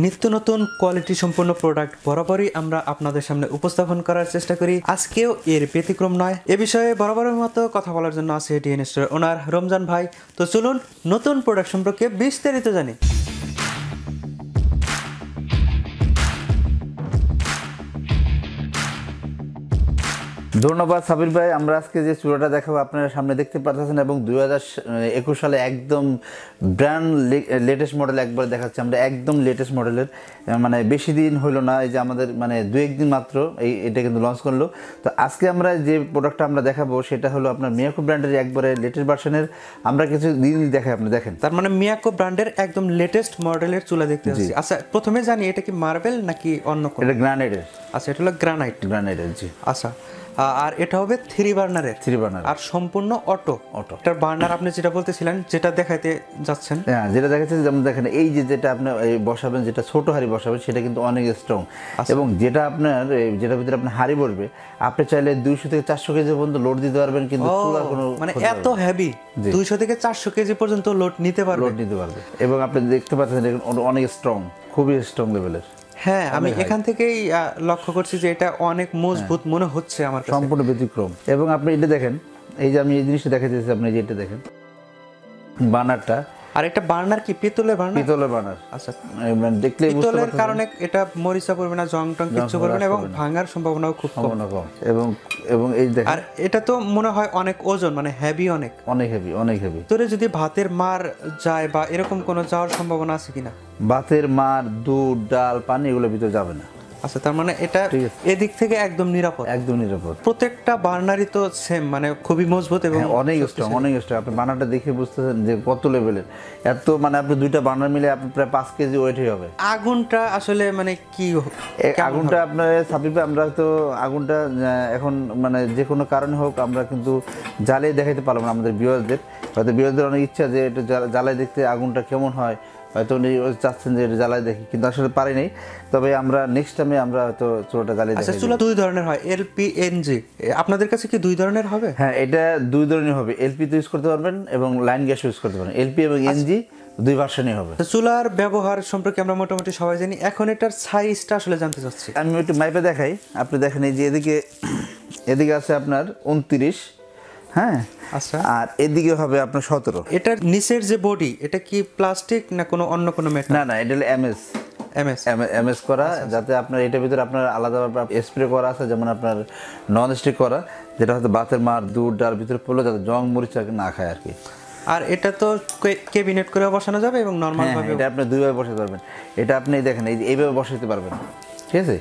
নিত্য নতুন কোয়ালিটি সম্পন্ন প্রোডাক্ট বরাবরই আমরা আপনাদের সামনে উপস্থাপন করার চেষ্টা করি। আজকেও এর ব্যতিক্রম নয়। এ বিষয়ে বরাবরের মতো কথা বলার জন্য আছে ডিএন স্টোরের ওনার রমজান ভাই। তো চলুন নতুন প্রোডাক্ট সম্পর্কে বিস্তারিত জানি। ধন্যবাদ সাবির ভাই। আমরা আজকে যে চুলাটা দেখাবো আপনারা সামনে দেখতে পাচ্ছেন এবং 2021 সালে একদম ব্র্যান্ড লেটেস্ট মডেল একবার দেখাচ্ছি আমরা, একদম লেটেস্ট মডেলের। মানে বেশি দিন হলো না, এই যে আমাদের মানে 2-1 দিন মাত্র এটা কিন্তু লঞ্চ করলো। তো আজকে আমরা যে প্রোডাক্টটা আমরা দেখাবো সেটা হলো আপনার মিয়াকো ব্র্যান্ডের একবারে লেটেস্ট ভার্সনের। আমরা কিছু দিন দেখাই, আপনি দেখেন। তার মানে মিয়াকো ব্র্যান্ডের একদম লেটেস্ট মডেলের চুলা দেখতে পাচ্ছি। আচ্ছা, প্রথমে জানি এটা কি মার্বেল নাকি অন্য কোনো? এটা গ্রানাইটের। আচ্ছা, এটা হলো গ্রানাইটের। জি। আচ্ছা, আর এটা হবে 3 বার্নারের আর সম্পূর্ণ অটো। এটার বার্নার আপনি যেটা বলতেছিলেন, যেটা দেখাইতে যাচ্ছেন, হ্যাঁ যেটা দেখাচ্ছেন, যেমন দেখেন এই যেটা আপনি বসাবেন, যেটা ছোট হাঁড়ি বসাবেন সেটা কিন্তু অনেক স্ট্রং। এবং যেটা আপনার যেটার ভিতরে আপনার হাঁড়ি বসবে, আপনি চাইলে 200 থেকে 400 কেজি পর্যন্ত লোড দিতে পারবেন, কিন্তু চুলার কোনো মানে এত হেভি 200 থেকে 400 কেজি পর্যন্ত লোড নিতে পারবে। এবং আপনি দেখতে পাচ্ছেন অনেক স্ট্রং, খুবই স্ট্রং লেভেলের। হ্যাঁ, আমি এখান থেকেই লক্ষ্য করছি যে এটা অনেক মজবুত মনে হচ্ছে আমার কাছে, সম্পূর্ণ ব্যতিক্রম। এবং আপনি এটা দেখেন, এই যে আমি এই জিনিসটা দেখাইতেছি, আপনি যেটা দেখেন বার্নারটা। আর এটা বার্নার কি পিতলের বার্নার? পিতলের বার্নার। আচ্ছা, মানে দেখলে পিতলের কারণে এটা মরিচা পড়বে না, জং টং কিছু করবে না এবং ভাঙার সম্ভাবনাও খুব কম। এবং এই দেখেন, আর এটা তো মনে হয় অনেক ওজন, মানে হেভি, অনেক হেভি। তোরে যদি ভাতের মার যায় বা এরকম কোনো যাওয়ার সম্ভাবনা আছে কিনা? ভাতের মার, দুধ, ডাল, পানি এগুলোর ভিতরে যাবে না। আচ্ছা, তার মানে এটা এদিক থেকে একদম নিরাপদ। প্রত্যেকটা বার্নারই তো সেম, মানে খুবই মজবুত এবং অনেক স্ট্রং। আপনি বার্নারটা দেখে বুঝতেছেন যে কত লেভেলের। এত মানে আপনি দুইটা বার্নার মিলে আপনি প্রায় 5 কেজি ওয়েটই হবে। আগুনটা আসলে মানে কি আগুনটা আপনার সাবিবে, আমরা তো আগুনটা এখন মানে যে কোনো কারণে হোক আমরা কিন্তু জ্বালিয়ে দেখাইতে পারলাম না আমাদের ভিউয়ারদের। হয়তো ভিউয়ারদের অনেক ইচ্ছা যে এটা জ্বালায় দেখতে আগুনটা কেমন হয়, হয়তো উনি চাচ্ছেন যে এটা জ্বালায় দেখি, কিন্তু আসলে পারি নাই। তবে আমরা নেক্সট টাইমে আমরা হয়তো চুলাটা জ্বালিয়ে দেখি। আচ্ছা, চুলা 2 ধরনের হয়, এলপি, এনজি। আপনাদের কাছে কি 2 ধরনের হবে? হ্যাঁ, এটা 2 ধরনের হবে। এলপি তো ইউজ করতে পারবেন এবং লাইন গ্যাস ইউজ করতে পারবেন। এলপি এবং এনজি 2 ভার্সনই হবে। চুলার ব্যবহার সম্পর্কে আমরা মোটামুটি সবাই জানি, এখন এটার সাইজটা আসলে জানতে চাচ্ছি। আমি একটু মাইপে দেখাই। আপনি দেখেন এই যে এদিকে আছে আপনার 29, হ্যাঁ। আচ্ছা, আর এদিকে হবে আপনার 17। এটার নিচের যে বডি, এটা কি প্লাস্টিক না কোনো অন্য কোনো মেটাল? না, এটা হলো এমএস করা, যাতে আপনার এটার ভিতরে আপনার আলাদাভাবে স্প্রে করা আছে, যেমন আপনার নন স্টিক করা, যেটা হয়তো ভাতের মার, দুধ, ডাল ভিতরে পড়লে যাতে জং মরিচা না খায় আর কি। আর এটা তো ক্যাবিনেট করে বসানো যাবে এবং নরমাল ভাবে এটা আপনি 2 ভাবে বসাতে পারবেন। এটা আপনি দেখেন এইভাবে বসাতে পারবেন, ঠিক আছে।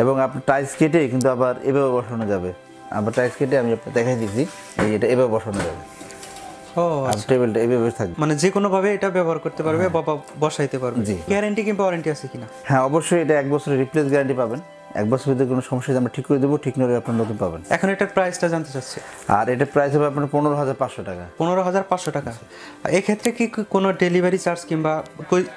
এবং আপনি টাইলস কেটে কিন্তু আবার এভাবে বসানো যাবে। আবার টাইলস কেটে আমি আপনাকে দেখাই দিচ্ছি, এটা এভাবে বসানো যাবে। টেবিলটা এভাবে থাকবে, মানে যে কোনো ভাবে এটা ব্যবহার করতে পারবে বা বসাইতে পারবে। গ্যারান্টি কিংবা ওয়ারেন্টি আছে কিনা? হ্যাঁ, অবশ্যই। এটা 1 বছরের রিপ্লেস গ্যারান্টি পাবেন। 1 বছর ভিতরে কোনো সমস্যা আমরা ঠিক করে দেবো, ঠিক নলে আপনার নতুন পাবেন। এখন এটার প্রাইসটা জানতে চাচ্ছি। আর এটার প্রাইস হবে আপনার 15,500 টাকা। 15,500 টাকা। এক্ষেত্রে কি কোনো ডেলিভারি চার্জ কিংবা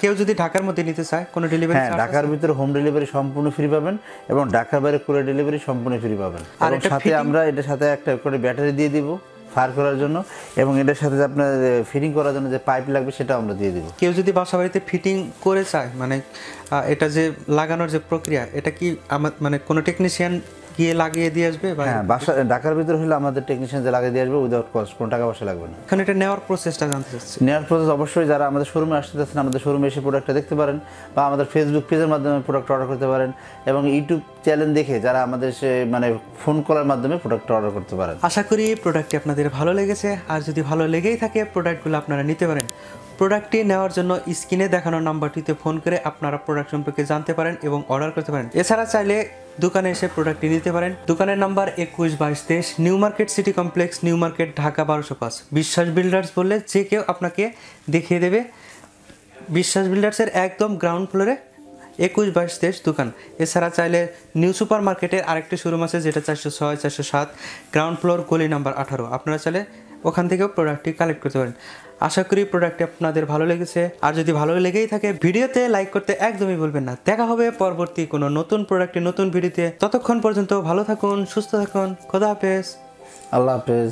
কেউ যদি ঢাকার মধ্যে নিতে চায় কোনো ডেলিভারি চার্জ? হ্যাঁ, ঢাকার ভিতরে হোম ডেলিভারি সম্পূর্ণ ফ্রি পাবেন এবং ঢাকার বাইরে কুরিয়ার ডেলিভারি সম্পূর্ণ ফ্রি পাবেন। আর সাথে আমরা এটার সাথে একটা করে ব্যাটারি দিয়ে দিব ফায়ার করার জন্য, এবং এটার সাথে আপনার ফিটিং করার জন্য যে পাইপ লাগবে সেটাও আমরা দিয়ে দিব। কেউ যদি বাসা বাড়িতে ফিটিং করে চায়, মানে এটা যে লাগানোর যে প্রক্রিয়া, এটা কি মানে কোনো টেকনিশিয়ান গিয়ে লাগিয়ে দিয়ে আসবে? হ্যাঁ, ঢাকার ভিতরে হলে আমাদের টেকনিশিয়ান যে লাগিয়ে দিয়ে আসবে উইদাউট কস্ট, কোনো টাকা পয়সা লাগবে না। এখন এটা নেওয়ার প্রসেসটা জানতে চাচ্ছি। নেওয়ার প্রসেস অবশ্যই যারা আমাদের শোরুমে আসতে চাচ্ছেন, আমাদের শোরুমে এসে প্রোডাক্টটা দেখতে পারেন, বা আমাদের ফেসবুক পেজের মাধ্যমে প্রোডাক্ট অর্ডার করতে পারেন, এবং ইউটিউব চ্যানেল দেখে যারা আমাদের মানে ফোন কলের মাধ্যমে প্রোডাক্ট অর্ডার করতে পারেন। আশা করি প্রোডাক্টটি আপনাদের ভালো লেগেছে। আর যদি ভালো লেগেই থাকে, প্রোডাক্টগুলো আপনারা নিতে পারেন। প্রোডাক্টটি নেওয়ার জন্য স্ক্রিনে দেখানো নাম্বারটিতে ফোন করে আপনারা প্রোডাক্ট সম্পর্কে জানতে পারেন এবং অর্ডার করতে পারেন। এছাড়া চাইলে দোকানে এসে প্রোডাক্টটি নিতে পারেন। দোকানের number 21-22-23, new market city complex, new market, Dhaka 1205। বিশ্বাস বিল্ডার্স বললে যে কেউ আপনাকে দেখিয়ে দেবে। বিশ্বাস বিল্ডার্সের একদম গ্রাউন্ড ফ্লোরে 21-22-23 দোকান। এছাড়া চাইলে নিউ সুপার মার্কেটের আরেকটি শোরুম আছে, যেটা 406, 407, গ্রাউন্ড ফ্লোর, গলি নাম্বার 18। আপনারা চাইলে ওখান থেকেও প্রোডাক্টটি কালেক্ট করতে পারেন। আশা করি প্রোডাক্টটি আপনাদের ভালো লেগেছে। আর যদি ভালো লেগেই থাকে, ভিডিওতে লাইক করতে একদমই ভুলবেন না। দেখা হবে পরবর্তী কোনো নতুন প্রোডাক্টে, নতুন ভিডিওতে। ততক্ষণ পর্যন্ত ভালো থাকুন, সুস্থ থাকুন। খোদা হাফেজ। আল্লাহ হাফেজ।